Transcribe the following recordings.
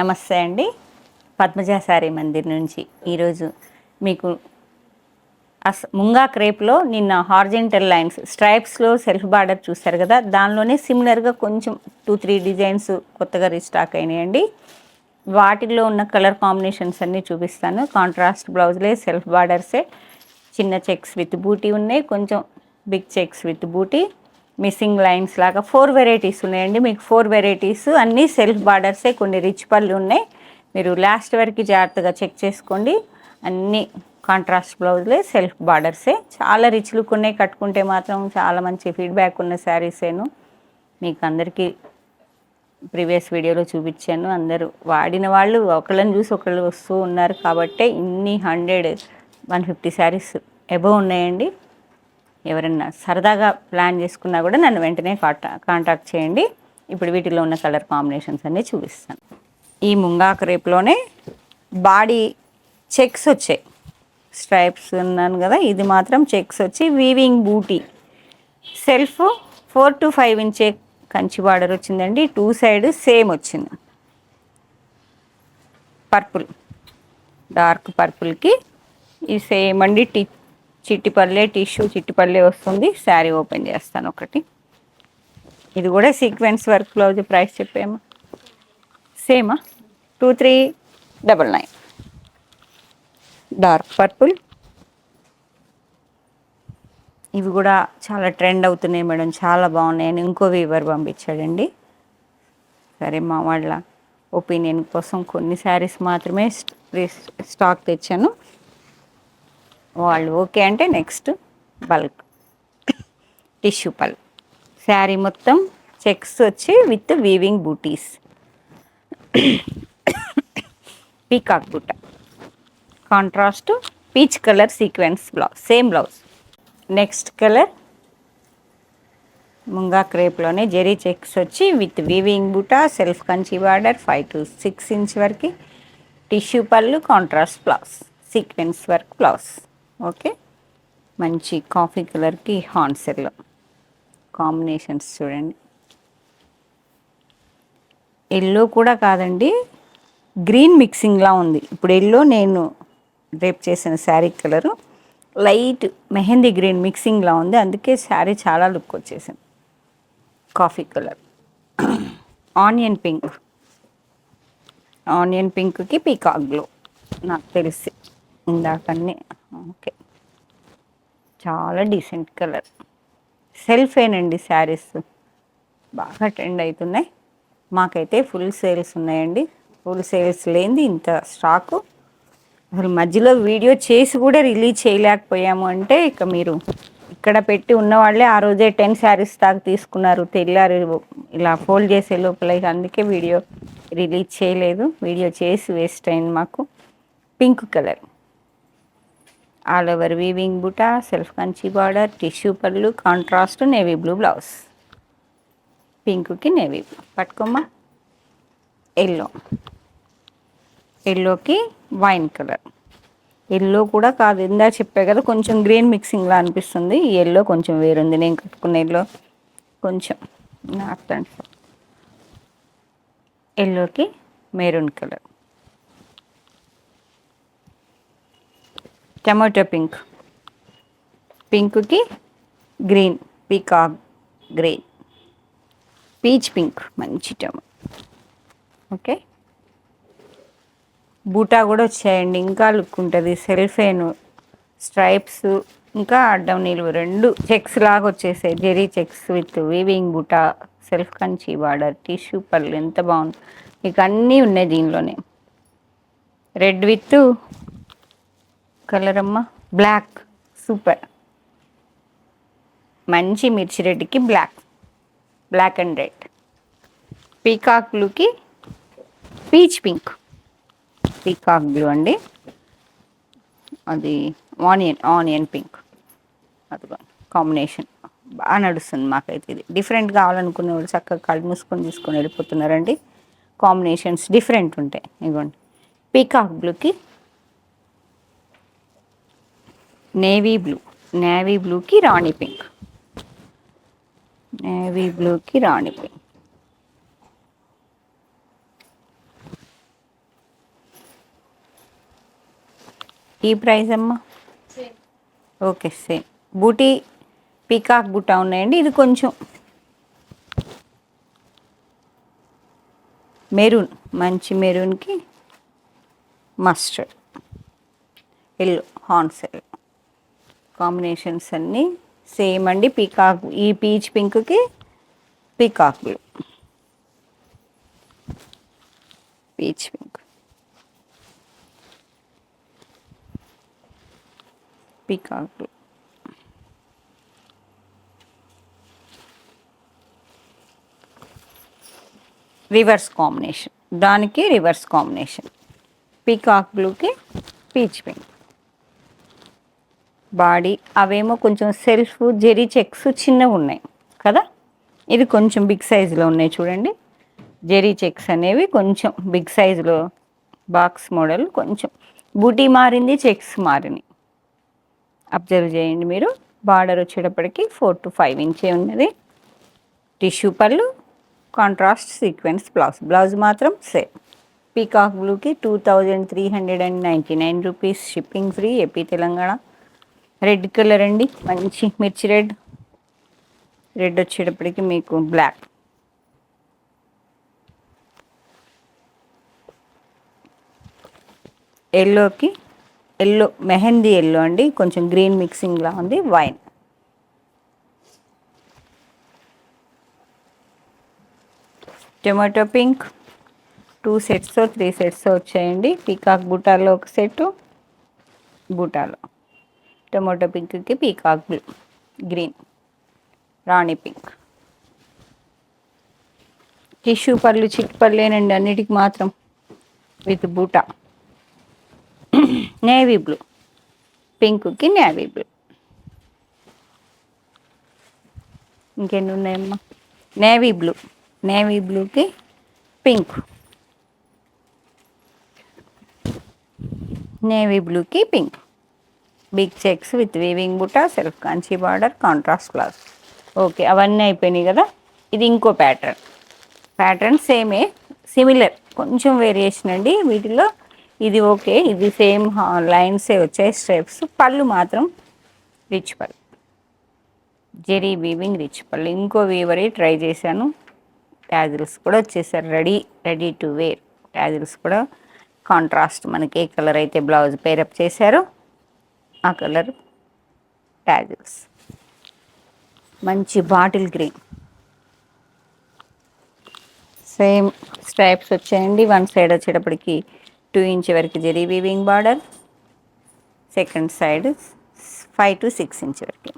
నమస్తే అండి. పద్మజ శారీ మందిర్ నుంచి ఈరోజు మీకు ముంగా క్రేప్లో నిన్న హార్జెంటల్ లైన్స్ స్ట్రైప్స్లో సెల్ఫ్ బార్డర్ చూస్తారు కదా, దానిలోనే సిమిలర్గా కొంచెం 2-3 డిజైన్స్ కొత్తగా రీస్టాక్ అయినాయండి. వాటిల్లో ఉన్న కలర్ కాంబినేషన్స్ అన్నీ చూపిస్తాను. కాంట్రాస్ట్ బ్లౌజ్లే, సెల్ఫ్ బార్డర్సే, చిన్న చెక్స్ విత్ బూటీ ఉన్నాయి, కొంచెం బిగ్ చెక్స్ విత్ బూటీ, మిస్సింగ్ లైన్స్ లాగా 4 వెరైటీస్ ఉన్నాయండి. మీకు 4 వెరైటీస్ అన్నీ సెల్ఫ్ బార్డర్సే, కొన్ని రిచ్ పళ్ళు ఉన్నాయి. మీరు లాస్ట్ వరకు జాగ్రత్తగా చెక్ చేసుకోండి. అన్నీ కాంట్రాస్ట్ బ్లౌజ్లే, సెల్ఫ్ బార్డర్సే, చాలా రిచ్ లుక్ ఉన్నాయి. కట్టుకుంటే మాత్రం చాలా మంచి ఫీడ్బ్యాక్ ఉన్న శారీసేను. మీకు అందరికీ ప్రీవియస్ వీడియోలో చూపించాను. అందరూ వాడిన వాళ్ళు ఒకళ్ళని చూసి ఒకళ్ళు వస్తూ ఉన్నారు కాబట్టే ఇన్ని 100-150 శారీస్ అబోవ్ ఉన్నాయండి. ఎవరన్నా సరదాగా ప్లాన్ చేసుకున్నా కూడా నన్ను వెంటనే కాంటాక్ట్ చేయండి. ఇప్పుడు వీటిలో ఉన్న కలర్ కాంబినేషన్స్ అన్నీ చూపిస్తాను. ఈ ముంగా క్రేప్లోనే బాడీ చెక్స్ వచ్చాయి, స్ట్రైప్స్ ఉన్నాను కదా, ఇది మాత్రం చెక్స్ వచ్చి వీవింగ్ బూటీ, సెల్ఫ్ 4 to 5 ఇంచే కంచి బార్డర్ వచ్చిందండి. 2 సైడ్ సేమ్ వచ్చింది. పర్పుల్, డార్క్ పర్పుల్కి ఈ సేమ్ అండి. చిట్టిపల్లె టిష్యూ చిట్టిపల్లె వస్తుంది. శారీ ఓపెన్ చేస్తాను ఒకటి. ఇది కూడా సీక్వెన్స్ వర్క్ బ్లౌజ్. ప్రైస్ చెప్పేమా? సేమా? 2399. Dark purple. ఇవి కూడా చాలా ట్రెండ్ అవుతున్నాయి మేడం, చాలా బాగున్నాయని ఇంకో వీవర్ పంపించాడండి. సరే, మా వాళ్ళ ఒపీనియన్ కోసం కొన్ని శారీస్ మాత్రమే స్టాక్ తెచ్చాను. వాళ్ళు ఓకే అంటే నెక్స్ట్ బల్క్ టిష్యూ పల్. శారీ మొత్తం చెక్స్ వచ్చి with weaving butis, peacock buta, contrast peach colour sequence blouse, same blouse. Next colour munga క్రేప్లోనే జెరీ చెక్స్ వచ్చి with weaving buta, self Kanchi border 5 to 6 inch వరకు, tissue pallu, contrast blouse, sequence work blouse. Okay, మంచి coffee కలర్కి హాన్సెల్లో combinations చూడండి. ఎల్లో కూడా కాదండి, గ్రీన్ మిక్సింగ్లా ఉంది. ఇప్పుడు ఎల్లో నేను డ్రేప్ చేసిన sari colour light mehndi green మిక్సింగ్లా ఉంది, అందుకే శారీ చాలా లుక్ వచ్చేసింది. Coffee colour, onion pink, onion పింక్కి పీకాక్ గ్లో నాకు తెలిసి ఇందాకన్నీ. ఓకే, చాలా డీసెంట్ కలర్. సెల్ఫేనండి శారీస్ బాగా ట్రెండ్ అవుతున్నాయి. మాకైతే ఫుల్ సేల్స్ ఉన్నాయండి. ఫుల్ సేల్స్ లేనిది ఇంత స్టాకు అసలు మధ్యలో వీడియో చేసి కూడా రిలీజ్ చేయలేకపోయాము అంటే ఇక మీరు ఇక్కడ పెట్టి ఉన్నవాళ్ళే ఆ రోజే 10 శారీస్ దాకా తీసుకున్నారు. తెల్లారు ఇలా ఫోల్డ్ చేసే లోపల, అందుకే వీడియో రిలీజ్ చేయలేదు. వీడియో చేసి వేస్ట్ అయింది మాకు. Pink colour, all over weaving buta, self Kanchi border, tissue pallu, contrast navy blue blouse. పింక్కి నేవీ బ్లూ. పట్టుకోమ్మా. ఎల్లో, ఎల్లోకి వైన్ కలర్. ఎల్లో కూడా కాదు, ఇందా చెప్పే కదా కొంచెం గ్రీన్ మిక్సింగ్లా అనిపిస్తుంది. ఈ ఎల్లో కొంచెం వేరుంది. నేను కట్టుకున్న ఎల్లో కొంచెం నాట్ అండ్ ఎల్లోకి మెరూన్ కలర్. టమాటో పింక్, పింక్కి green peacock green, peach pink, మంచి టమాటో. ఓకే, బూటా కూడా వచ్చాయండి, ఇంకా లుక్ ఉంటుంది. సెల్ఫేను స్ట్రైప్స్ ఇంకా అడ్డం నిలువు రెండు చెక్స్ లాగా వచ్చేసాయి. Zari checks with weaving buta, self Kanchi border, tissue pallu, ఎంత బాగుంది. ఇక అన్నీ ఉన్నాయి దీనిలోనే. రెడ్ విత్ కలర్ అమ్మ బ్లాక్, సూపర్. మంచి మిర్చి రెడ్కి black, black and red. Peacock బ్లూకి పీచ్ పింక్, పీకాక్ బ్లూ అండి, అది ఆనియన్ పింక్. అది కాంబినేషన్ బాగా నడుస్తుంది మాకైతే. ఇది డిఫరెంట్ కావాలనుకునే వాళ్ళు చక్కగా కళ్ళు మూసుకొని తీసుకొని వెళ్ళిపోతున్నారండి. కాంబినేషన్స్ డిఫరెంట్ ఉంటాయి. ఇదిగోండి, పీకాక్ బ్లూకి నేవీ బ్లూ, నేవీ బ్లూకి రాణి పింక్, నేవీ బ్లూకి రాణి పింక్. ఈ ప్రైస్ అమ్మా? Okay same. Buti peacock butta ఉన్నాయండి. ఇది కొంచెం మెరూన్, మంచి మెరూన్కి mustard yellow, horns yellow combinations అన్నీ సేమ్ అండి. పీకాక్, ఈ పీచ్ పింక్కి peacock blue, peach pink, peacock blue, reverse combination, దానికి రివర్స్ కాంబినేషన్ పీకాక్ బ్లూకి పీచ్ పింక్. బాడీ అవేమో కొంచెం సెల్ఫ్ జెరీ చెక్స్ చిన్నగా ఉన్నాయి కదా, ఇది కొంచెం బిగ్ సైజులో ఉన్నాయి చూడండి. జెరీ చెక్స్ అనేవి కొంచెం బిగ్ సైజులో, బాక్స్ మోడల్ కొంచెం బూటీ మారింది, చెక్స్ మారినాయి. అబ్జర్వ్ చేయండి మీరు. బార్డర్ వచ్చేటప్పటికి 4 to 5 ఇంచే ఉన్నది. Tissue pallu, contrast sequence blouse. Blouse మాత్రం సేమ్. పీకాక్ బ్లూకి 2399 rupees, shipping free, AP Telangana. Red colour అండి, మంచి మిర్చి రెడ్. రెడ్ వచ్చేటప్పటికి మీకు బ్లాక్, ఎల్లోకి ఎల్లో, మెహందీ ఎల్లో అండి, కొంచెం గ్రీన్ మిక్సింగ్లా ఉంది, wine. Tomato pink 2 sets 3 sets వచ్చాయండి. పీకాక్ బూటాలో ఒక సెట్టు, బూటాలో టొమాటో పింక్కి peacock blue, green, rani pink. Tissue pallu చిట్ పళ్ళేనండి అన్నిటికి మాత్రం, విత్ బూటా. నేవీ బ్లూ, పింక్కి నేవీ బ్లూ. ఇంకెన్ని ఉన్నాయమ్మా? నేవీ బ్లూ, నేవీ బ్లూకి పింక్, నేవీ బ్లూకి pink. Big checks with weaving buta, self Kanchi border, contrast cloth. Okay, అవన్నీ అయిపోయినాయి కదా. ఇది ఇంకో ప్యాటర్న్. ప్యాటర్న్ సేమే, సిమిలర్, కొంచెం వేరియేషన్ అండి వీటిలో. ఇది ఓకే, ఇది సేమ్ లైన్సే వచ్చాయి, స్ట్రైప్స్. పళ్ళు మాత్రం రిచ్ పళ్ళు, జెరీ వీవింగ్ రిచ్ పళ్ళు. ఇంకో వీవరీ ట్రై చేశాను, ట్యాజిల్స్ కూడా వచ్చేసారు, రెడీ టు వేర్. ట్యాజిల్స్ కూడా కాంట్రాస్ట్, మనకి ఏ కలర్ అయితే బ్లౌజ్ పేరప్ చేశారో ఆ కలర్ ట్యాజిల్స్. మంచి బాటిల్ గ్రీన్, సేమ్ స్ట్రైప్స్ వచ్చాయండి. వన్ సైడ్ వచ్చేటప్పటికి 2 ఇంచ్ వరకు zari weaving border, second side 5 to 6 inch వరకు.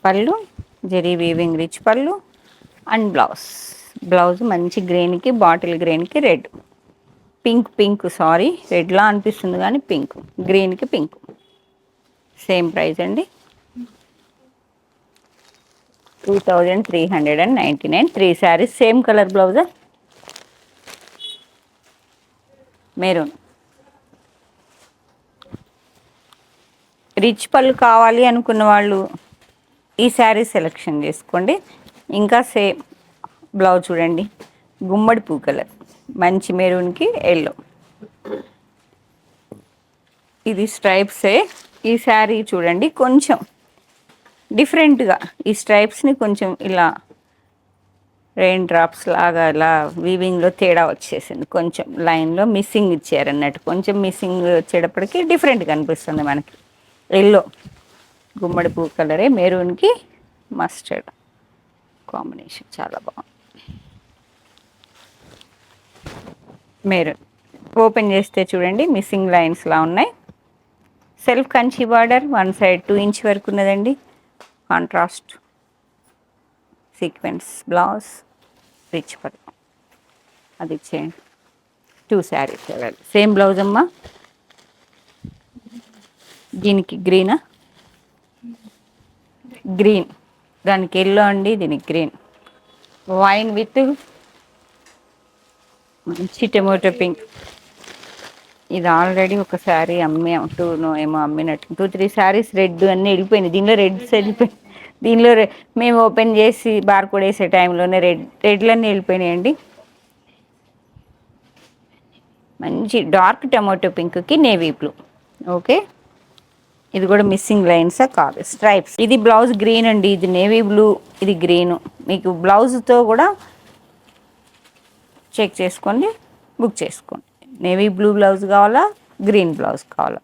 Pallu zari weaving rich pallu. And blouse మంచి గ్రీన్కి, బాటిల్ గ్రీన్కి రెడ్, పింక్ సారీ, రెడ్లా అనిపిస్తుంది కానీ పింక్, గ్రీన్కి పింక్. సేమ్ ప్రైస్ అండి, 2399. 3 శారీస్, సేమ్ కలర్ బ్లౌజా, మెరూన్. రిచ్ పళ్ళు కావాలి అనుకున్న వాళ్ళు ఈ శారీ సెలెక్షన్ చేసుకోండి. ఇంకా సేమ్ బ్లౌజ్ చూడండి, గుమ్మడి పూ కలర్, మంచి మెరూన్కి ఎల్లో. ఇది స్ట్రైప్సే. ఈ శారీ చూడండి కొంచెం డిఫరెంట్గా, ఈ స్ట్రైప్స్ని కొంచెం ఇలా రెయిన్ డ్రాప్స్ లాగా ఇలా వీవింగ్లో తేడా వచ్చేసింది, కొంచెం లైన్లో మిస్సింగ్ ఇచ్చారన్నట్టు. కొంచెం మిస్సింగ్ వచ్చేటప్పటికి డిఫరెంట్గా అనిపిస్తుంది మనకి. ఎల్లో, గుమ్మడి పూ కలరే, మెరూన్కి మస్టర్డ్ కాంబినేషన్ చాలా బాగుంది. మెరూన్ ఓపెన్ చేస్తే చూడండి మిస్సింగ్ లైన్స్లా ఉన్నాయి. Self Kanchi border, one side 2 inch వరకు ఉన్నదండి. కాంట్రాస్ట్ సీక్వెన్స్ బ్లౌజ్, రిచ్ పళ్ళు. అది ఇచ్చేయండి. 2 శారీస్ సేమ్ బ్లౌజ్ అమ్మా. దీనికి గ్రీనా, గ్రీన్, దానికి ఎల్లో అండి, దీనికి గ్రీన్. వైన్ విత్ మంచి టొమాటో పింక్. ఇది ఆల్రెడీ ఒక శారీ అమ్మాం, 2 ఏమో అమ్మినట్టు. 2-3 శారీస్ రెడ్ అన్నీ వెళ్ళిపోయినాయి. దీనిలో రెడ్స్ వెళ్ళిపోయినాయి. దీనిలో మేము ఓపెన్ చేసి బార్కోడ్ వేసే టైంలోనే రెడ్లన్నీ వెళ్ళిపోయినాయండి. మంచి డార్క్ టొమాటో పింక్కి నేవీ బ్లూ, ఓకే, ఇది కూడా మిస్సింగ్ లైన్సా కాదు, స్ట్రైప్స్. ఇది బ్లౌజ్ గ్రీన్ అండి, ఇది నేవీ బ్లూ, ఇది గ్రీను. మీకు బ్లౌజ్తో కూడా చెక్ చేసుకోండి, బుక్ చేసుకోండి. నేవీ బ్లూ బ్లౌజ్ కావాలా, గ్రీన్ బ్లౌజ్ కావాలా.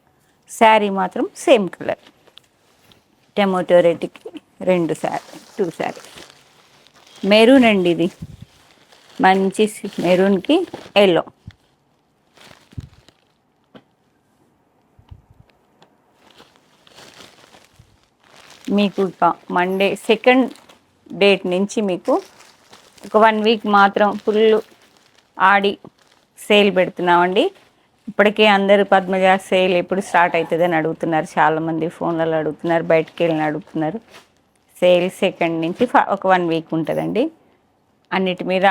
శారీ మాత్రం సేమ్ కలర్. టమాటో రెడ్కి 2 శారీ. మెరూన్ అండి, ఇది మంచి మెరూన్కి ఎల్లో. మీకు మండే 2nd డేట్ నుంచి మీకు ఒక 1 వీక్ మాత్రం ఫుల్ ఆడి సేల్ పెడుతున్నామండి. ఇప్పటికే అందరూ పద్మజ సేల్ ఎప్పుడు స్టార్ట్ అవుతుందని అడుగుతున్నారు, చాలామంది ఫోన్లలో అడుగుతున్నారు, బయటికి వెళ్ళి అడుగుతున్నారు. సేల్ 2nd నుంచి ఒక 1 వీక్ ఉంటుందండి. అన్నిటి మీద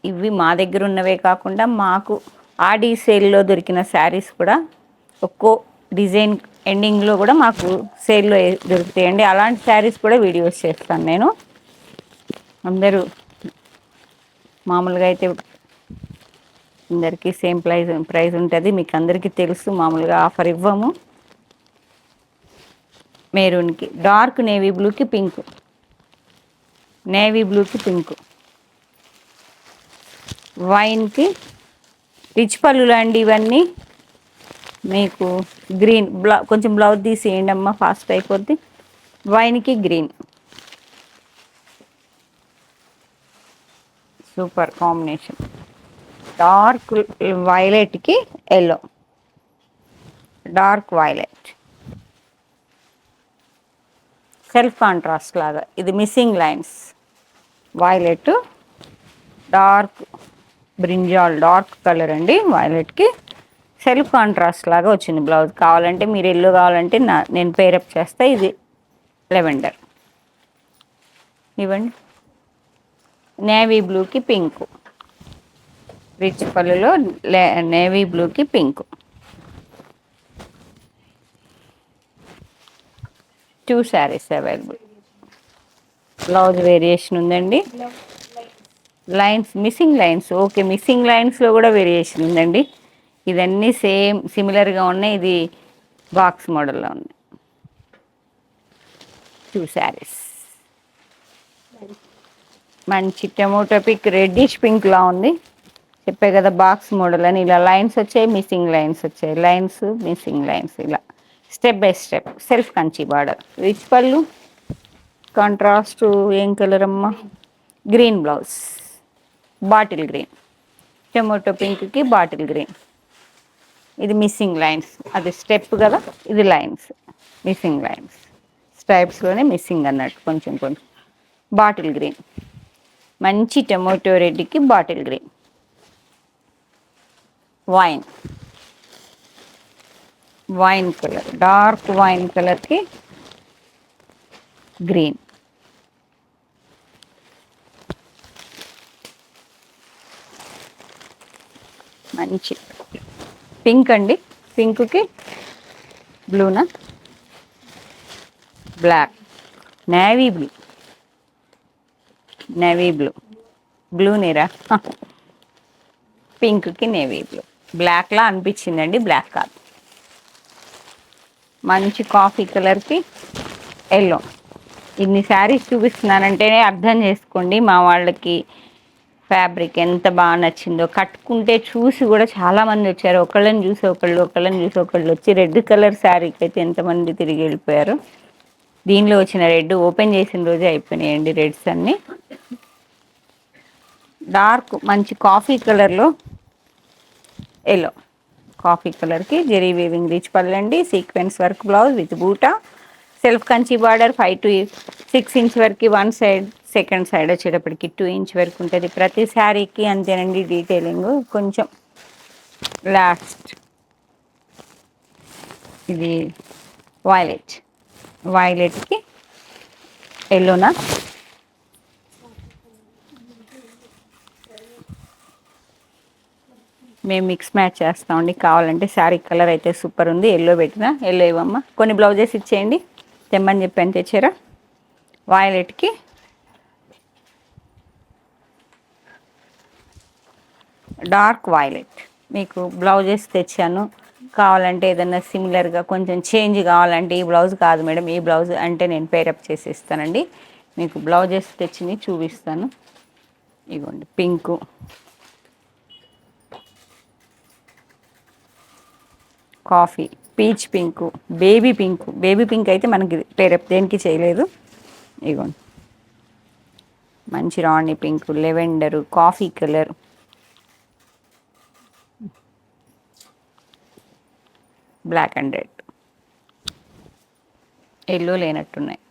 ఇవి మా దగ్గర ఉన్నవే కాకుండా మాకు ఆడి సేల్లో దొరికిన శారీస్ కూడా ఒక్కో డిజైన్ ఎండింగ్లో కూడా మాకు సేల్లో దొరుకుతాయండి. అలాంటి శారీస్ కూడా వీడియోస్ చేస్తాను నేను. అందరూ మామూలుగా అయితే అందరికీ సేమ్ ప్రైస్ ఉంటుంది, మీకు అందరికీ తెలుసు. మామూలుగా ఆఫర్ ఇవ్వము. మెరూన్కి డార్క్ నేవీ బ్లూకి పింక్, నేవీ బ్లూకి పింక్, వైన్కి రిచ్ పళ్ళులు అండి ఇవన్నీ. మీకు గ్రీన్ కొంచెం బ్లౌజ్ తీసేయండి అమ్మ, ఫాస్ట్ అయిపోద్ది. వైన్కి గ్రీన్, సూపర్ కాంబినేషన్. డార్క్ వైలెట్కి yellow, dark violet, self contrast లాగా. ఇది missing lines. Violet, dark brinjal, dark colour అండి. వైలెట్కి సెల్ఫ్ కాంట్రాస్ట్ లాగా వచ్చింది బ్లౌజ్. కావాలంటే మీరు ఎల్లో కావాలంటే నేను పేరప్ చేస్తా. ఇది లెవెండర్ ఇవ్వండి. నేవీ బ్లూకి పింక్, రిచ్ పళ్ళులో నేవీ బ్లూకి pink. 2 saris available. Blouse variation ఉందండి. Lines, missing lines. Okay, missing లైన్స్లో కూడా వేరియేషన్ ఉందండి. ఇవన్నీ సేమ్ సిమిలర్గా ఉన్నాయి. ఇది బాక్స్ మోడల్లో ఉంది. 2 శారీస్. మంచి టమోటో పింక్, రెడ్డిష్ పింక్లా ఉంది. చెప్పే కదా బాక్స్ మోడల్ అని. ఇలా లైన్స్ వచ్చాయి, మిస్సింగ్ లైన్స్ వచ్చాయి, లైన్స్ మిస్సింగ్ లైన్స్, ఇలా step by step. Self Kanchi border, rich pallu, contrast ఏం కలర్ అమ్మా, green blouse, bottle green. Tomato పింక్కి బాటిల్ గ్రీన్. ఇది మిస్సింగ్ లైన్స్, అది స్టెప్ కదా, ఇది లైన్స్, మిస్సింగ్ లైన్స్. స్ట్రైప్స్లోనే మిస్సింగ్ అన్నట్టు కొంచెం కొంచెం. బాటిల్ గ్రీన్, మంచి టమోటో రెడ్కి bottle green. Wine, wine colour, dark wine కలర్కి గ్రీన్. మంచి పింక్ అండి, పింక్కి బ్లూనా, black, navy blue, navy blue, blue నీరా, పింక్కి నేవీ బ్లూ. బ్లాక్లా అనిపించిందండి, బ్లాక్ కాదు. మంచి కాఫీ కలర్కి ఎల్లో. ఇన్ని శారీస్ చూపిస్తున్నానంటేనే అర్థం చేసుకోండి మా వాళ్ళకి ఫ్యాబ్రిక్ ఎంత బాగా నచ్చిందో. కట్టుకుంటే చూసి కూడా చాలామంది వచ్చారు, ఒకళ్ళని చూసి ఒకళ్ళు, ఒకళ్ళని చూసి ఒకళ్ళు వచ్చి. రెడ్ కలర్ శారీకి అయితే ఎంతమంది తిరిగి వెళ్ళిపోయారు. దీనిలో వచ్చిన రెడ్ ఓపెన్ చేసిన రోజే అయిపోయినాయండి రెడ్స్ అన్నీ. డార్క్ మంచి కాఫీ కలర్లో ఎల్లో, కాఫీ కలర్కి జెరీ వీవింగ్ రిచ్ పళ్ళండి. Sequence work blouse with buta. Self Kanchi border 5 to 6 inch వరకు వన్ సైడ్, సెకండ్ సైడ్ వచ్చేటప్పటికి 2 ఇంచ్ వరకు ఉంటుంది. ప్రతి శారీకి అంతేనండి డీటెయిలింగ్. కొంచెం లాస్ట్ ఇది వైలెట్, వైలెట్కి ఎల్లోనా, మేము మిక్స్ మ్యాచ్ చేస్తామండి. కావాలంటే శారీ కలర్ అయితే సూపర్ ఉంది. ఎల్లో పెట్టినా, ఎల్లో ఇవ్వమ్మా. కొన్ని బ్లౌజెస్ ఇచ్చేయండి, తెమ్మని చెప్పాను, తెచ్చారా. వైలెట్కి డార్క్ వైలెట్. మీకు బ్లౌజెస్ తెచ్చాను, కావాలంటే ఏదన్నా సిమిలర్గా కొంచెం చేంజ్ కావాలంటే ఈ బ్లౌజ్ కాదు మేడం ఈ బ్లౌజ్ అంటే నేను పేరప్ చేసి ఇస్తానండి. మీకు బ్లౌజెస్ తెచ్చింది చూపిస్తాను. ఇగోండి pink, coffee, peach pink, baby pink. Baby pink అయితే మనకి పేరప్ దేనికి చేయలేదు. ఇగోండి మంచి రాణి pink, lavender, coffee colour, black and red. Yellow లేనట్టున్నాయి,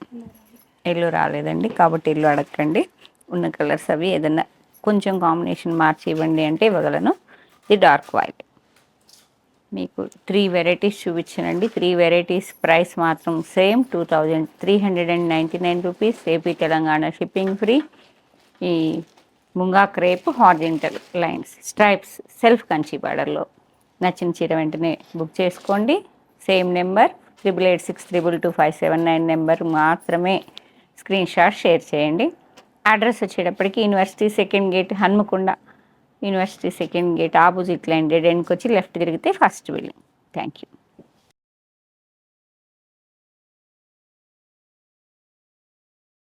ఎల్లో రాలేదండి కాబట్టి ఎల్లో అడగండి. ఉన్న కలర్స్ అవి ఏదన్నా కొంచెం కాంబినేషన్ మార్చి ఇవ్వండి అంటే ఇవ్వగలను. ఇది డార్క్ వైట్. మీకు 3 వెరైటీస్ చూపించానండి. 3 వెరైటీస్ ప్రైస్ మాత్రం same 2399 rupees. AP Telangana shipping free. ఈ munga crepe horizontal lines stripes self Kanchi బార్డర్లో నచ్చిన చీర వెంటనే బుక్ చేసుకోండి. సేమ్ నెంబర్ 8886222579 నెంబర్ మాత్రమే స్క్రీన్ షాట్ షేర్ చేయండి. అడ్రస్ వచ్చేటప్పటికి university second gate, Hanamkonda university second gate opposite line dead ఎండ్కి వచ్చి లెఫ్ట్ తిరిగితే ఫస్ట్ బిల్డింగ్. Thank you.